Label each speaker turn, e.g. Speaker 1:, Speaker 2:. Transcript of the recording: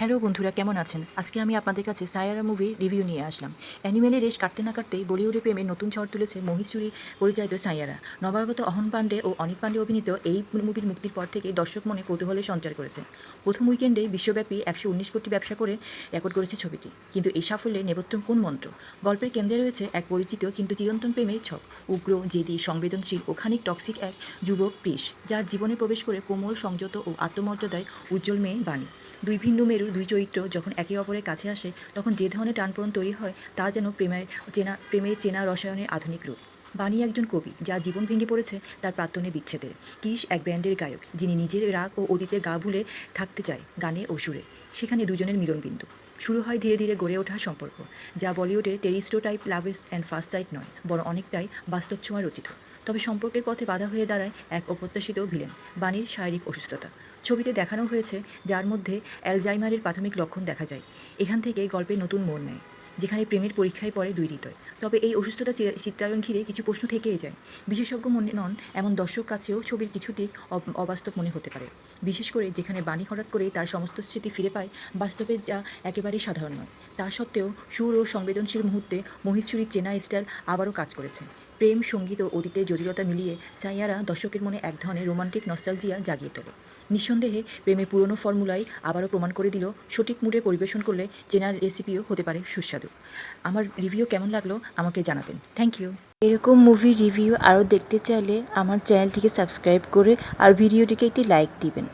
Speaker 1: Hello বন্ধুরা, কেমন আছেন? আজকে আমি আপনাদের কাছে সায়ারা মুভির রিভিউ নিয়ে আসলাম। অ্যানিমেলের রেশ কাটতে না কাটতেই বলিউডে প্রেমের নতুন ঝড় তুলেছে মোহিত সুরি পরিচালিত সায়ারা। নবাগত অহন পাণ্ডে ও অনিক পাণ্ডে অভিনীত এই মুভির মুক্তির পর থেকেই দর্শক মনে কৌতূহলের সঞ্চার করেছে। প্রথম উইকেন্ডেই বিশ্বব্যাপী 119 কোটি ব্যবসা করে রেকর্ড করেছে ছবিটি। কিন্তু এই সাফল্যে নেপথ্য কোন মন্ত্র? গল্পের কেন্দ্রে রয়েছে এক পরিচিত কিন্তু চিরন্তন প্রেমের ছক। উগ্র, জেদি, সংবেদনশীল ও খানিক টক্সিক এক যুবক ক্রিস, যার জীবনে প্রবেশ করে কোমল, সংযত ও আত্মমর্যাদায় উজ্জ্বল মেয়ে বাণী। দুই ভিন্ন মেরুর দুই চরিত্র যখন একে অপরের কাছে আসে, তখন যে ধরনের টানপোড়েন তৈরি হয় তা যেন প্রেমের চেনা রসায়নের আধুনিক রূপ। বাণী একজন কবি, যার জীবন ভেঙে পড়েছে তার প্রাক্তনের বিচ্ছেদের। কিশ এক ব্যান্ডের গায়ক, যিনি নিজের রাগ ও অতীতের গা ভুলে থাকতে চায় গানে ও সুরে। সেখানে দুজনের মিলনবিন্দু। শুরু হয় ধীরে ধীরে গড়ে ওঠা সম্পর্ক, যা বলিউডের টেরিস্টোটাইপ লাভ অ্যান্ড ফার্স্ট সাইট নয়, বরং অনেকটাই বাস্তব ছোঁয়া রচিত। তবে সম্পর্কের পথে বাধা হয়ে দাঁড়ায় এক অপ্রত্যাশিত ভিলেন, বাণীর শারীরিক অসুস্থতা। ছবিতে দেখানো হয়েছে, যার মধ্যে অ্যালজাইমারের প্রাথমিক লক্ষণ দেখা যায়। এখান থেকে গল্পের নতুন মোড় নেয়, যেখানে প্রেমের পরীক্ষায় পড়ে দুই হৃদয়। তবে এই অসুস্থতা চিত্রায়ন ঘিরে কিছু প্রশ্ন থেকেই যায়। বিশেষজ্ঞ মনে নন এমন দর্শক কাছেও ছবির কিছু দিক অবাস্তব মনে হতে পারে, বিশেষ করে যেখানে বাণী হঠাৎ করেই তার সমস্ত স্মৃতি ফিরে পায়, বাস্তবে যা একেবারেই সাধারণ নয়। তা সত্ত্বেও সুর ও সংবেদনশীল মুহূর্তে মোহিত সুরির চেনা স্টাইল আবারও কাজ করেছে। প্রেম, সঙ্গীত ও অতীতের জটিলতা মিলিয়ে সাইয়ারা দর্শকের মনে এক ধরনের রোমান্টিক নস্টালজিয়া জাগিয়ে তোলে। নিঃসন্দেহে প্রেমের পুরনো ফর্মুলাই আবারও প্রমাণ করে দিল, সঠিক মুডে পরিবেশন করলে চেনার রেসিপিও হতে পারে সুস্বাদু। আমার রিভিউ কেমন লাগলো আমাকে জানাবেন। Thank you. এরকম মুভি রিভিউ আরও দেখতে চাইলে আমার চ্যানেলটিকে সাবস্ক্রাইব করে আর ভিডিওটিকে একটি লাইক দিবেন।